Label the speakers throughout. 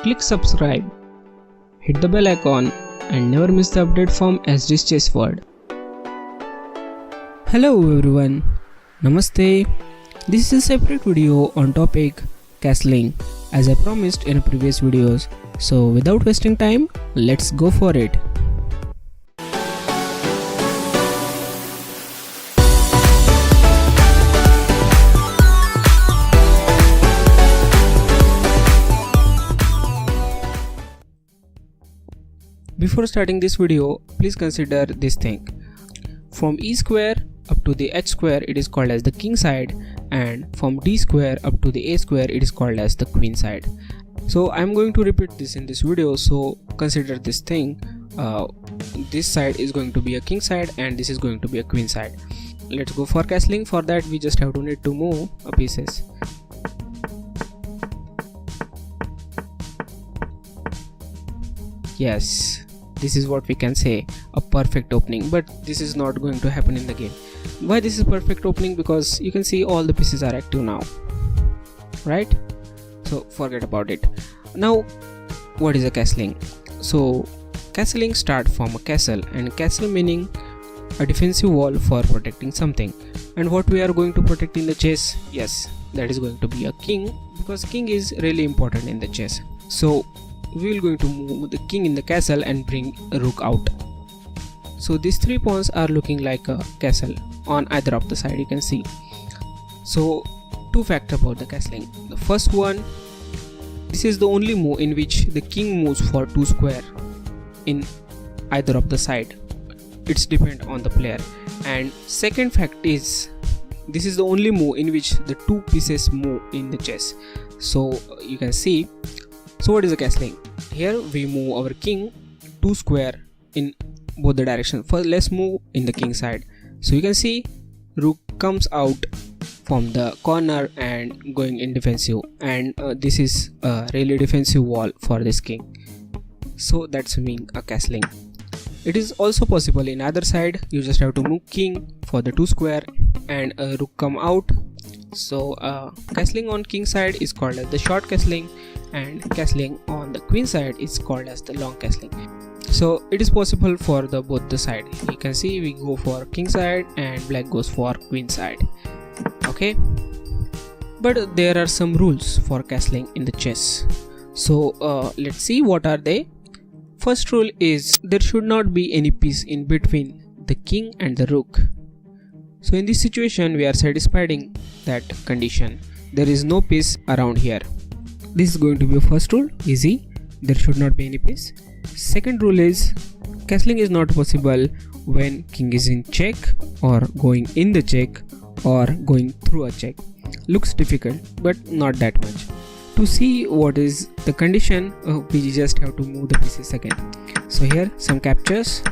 Speaker 1: click subscribe, hit the bell icon and never miss the update from SD's Chess World. Hello everyone, Namaste. This is a separate video on topic castling as I promised in previous videos. So without wasting time, let's go for it. Before starting this video, please consider this thing. From E square up to the H square it is called as the king side, and from D square up to the A square it is called as the queen side. So I am going to repeat this in this video, so consider this thing. This side is going to be a king side and this is going to be a queen side. Let's go for castling. For that we just have to need to move pieces. Yes, this is what we can say, a perfect opening, but this is not going to happen in the game. Why this is perfect opening? Because you can see all the pieces are active now, right? So forget about it. Now what is a castling? So castling start from a castle, and castle meaning a defensive wall for protecting something. And what we are going to protect in the chess? Yes, that is going to be a king, because king is really important in the chess. So we will going to move the king in the castle and bring a rook out. So these three pawns are looking like a castle on either of the side, you can see. So two facts about the castling. The first one, this is the only move in which the king moves for 2 square in either of the side. It's depend on the player. And second fact is, this is the only move in which the 2 pieces move in the chess. So you can see. So what is the castling? Here we move our king 2 square in both the directions. First let's move in the king side. So you can see rook comes out from the corner and going in defensive, and this is a really defensive wall for this king. So that's mean a castling. It is also possible in other side. You just have to move king for the 2 square and a rook come out. So castling on king side is called as the short castling, and castling on the queen side is called as the long castling. So it is possible for the both the side. You can see we go for king side and black goes for queen side. Okay, but there are some rules for castling in the chess. So let's see what are they. First rule is there should not be any piece in between the king and the rook. So in this situation we are satisfying that condition. There is no piece around here. This is going to be a first rule, easy. There should not be any piece. Second rule is castling is not possible when king is in check or going in the check or going through a check. Looks difficult but not that much. To see what is the condition, we just have to move the pieces again. So here some captures.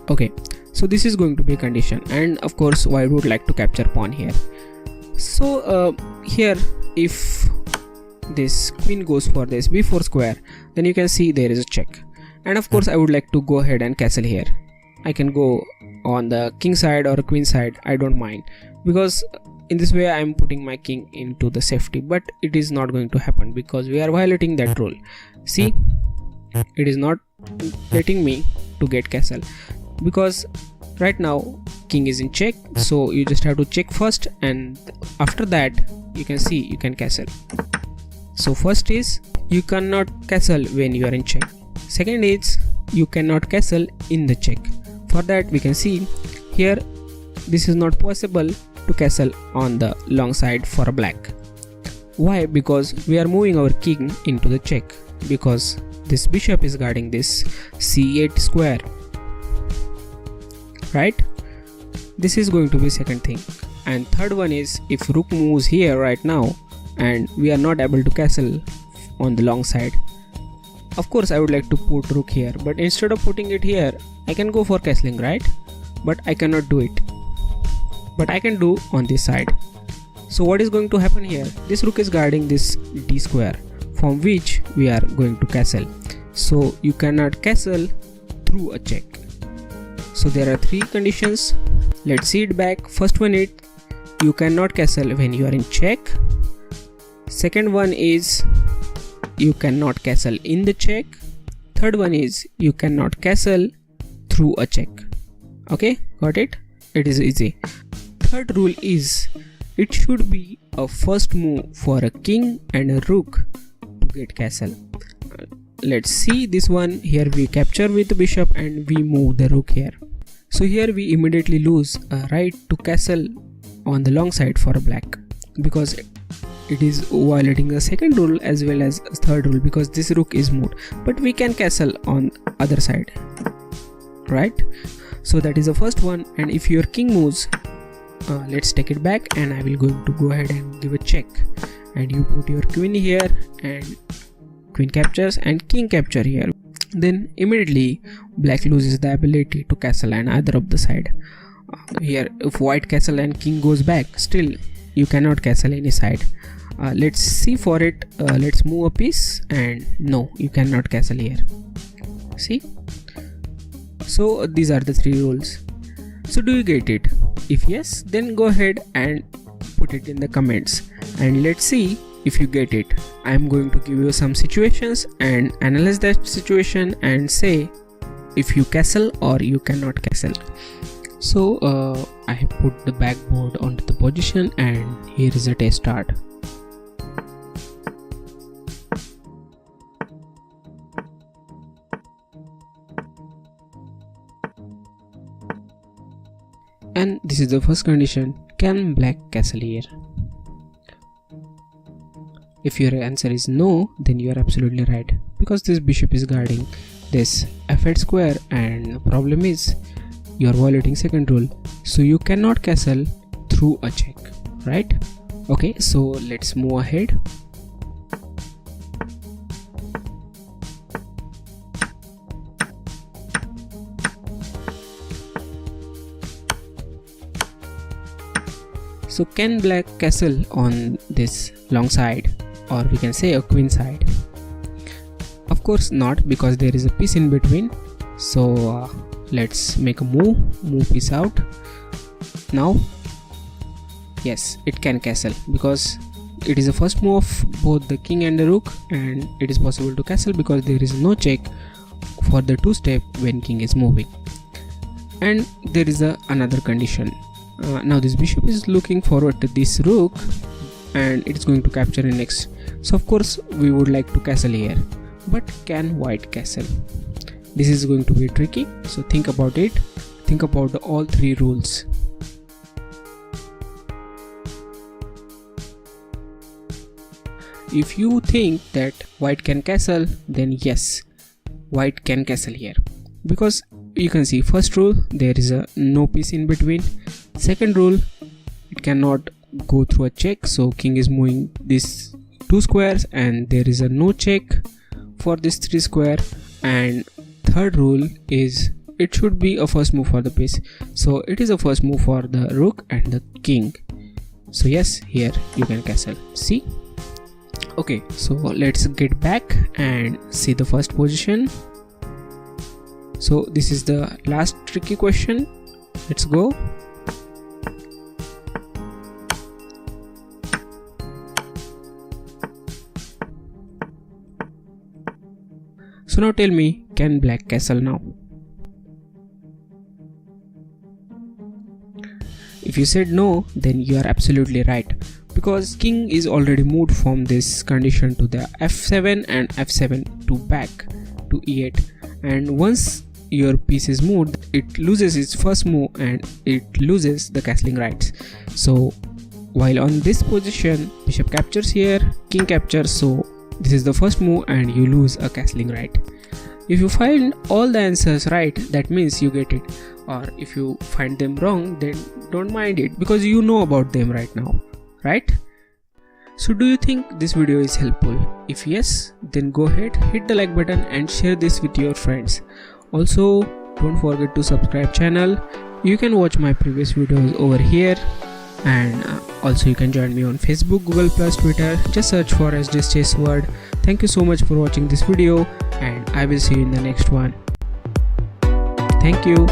Speaker 1: Okay, so this is going to be a condition, and of course white would like to capture pawn here. So here if this queen goes for this b4 square, then you can see there is a check, and of course I would like to go ahead and castle here. I can go on the king side or queen side, I don't mind, because in this way I am putting my king into the safety, but it is not going to happen because we are violating that rule. See, it is not letting me to get castle because right now king is in check. So you just have to check first, and after that you can see you can castle. So first is you cannot castle when you are in check. Second is you cannot castle in the check. For that we can see here this is not possible to castle on the long side for a black. Why? Because we are moving our king into the check, because this bishop is guarding this c8 square, right? This is going to be second thing. And third one is if rook moves here right now and we are not able to castle on the long side. Of course I would like to put rook here, but instead of putting it here I can go for castling, right? But I cannot do it, but I can do on this side. So what is going to happen here? This rook is guarding this d square from which we are going to castle. So you cannot castle through a check. So there are 3 conditions. Let's see it back. First one is you cannot castle when you are in check. Second one is you cannot castle in the check. Third one is you cannot castle through a check. Okay, got it? It is easy. Third rule is it should be a first move for a king and a rook to get castle. Let's see this one. Here we capture with the bishop and we move the rook here. So here we immediately lose a right to castle on the long side for a black, because it is violating the second rule as well as third rule, because this rook is moved, but we can castle on other side, right? So that is the first one. And if your king moves, let's take it back, and I will going to go ahead and give a check, and you put your queen here and queen captures and king capture here. Then immediately black loses the ability to castle on either of the side. Here if white castle and king goes back, still you cannot castle any side. Let's see for it. Let's move a piece, and no, you cannot castle here. See? So these are the three rules. So do you get it? If yes, then go ahead and put it in the comments, and let's see if you get it. I am going to give you some situations and analyze that situation and say if you castle or you cannot castle. So I have put the backboard onto the position, and here is a test start. And this is the first condition. Can black castle here? If your answer is no, then you are absolutely right, because this bishop is guarding this f8 square, and the problem is you are violating second rule, so you cannot castle through a check, right? Okay, so let's move ahead. So can black castle on this long side, or we can say a queen side? Of course not, because there is a piece in between. So let's make a move piece out. Now yes, it can castle, because it is the first move of both the king and the rook, and it is possible to castle because there is no check for the two step when king is moving. And there is another condition. Now this bishop is looking forward to this rook, and it is going to capture in next. So of course we would like to castle here, but can white castle? This is going to be tricky, so think about it. Think about all three rules. If you think that white can castle, then yes, white can castle here, because you can see first rule, there is no piece in between. Second rule, it cannot go through a check, so king is moving these two squares and there is no check for this three square. And third rule is it should be a first move for the piece, so it is a first move for the rook and the king. So yes, here you can castle. See? Okay, so let's get back and see the first position. So this is the last tricky question. Let's go. So now tell me, can black castle now? If you said no, then you are absolutely right, because king is already moved from this condition to the f7 and f7 to back to e8, and once your piece is moved, it loses its first move and it loses the castling rights. So while on this position, bishop captures here, king captures, so this is the first move and you lose a castling right. If you find all the answers right, that means you get it, or if you find them wrong, then don't mind it, because you know about them right now, right? So do you think this video is helpful? If yes, then go ahead, hit the like button and share this with your friends. Also, don't forget to subscribe channel. You can watch my previous videos over here, and also you can join me on Facebook, Google+, Twitter. Just search for SD Chess World. Thank you so much for watching this video, and I will see you in the next one. Thank you.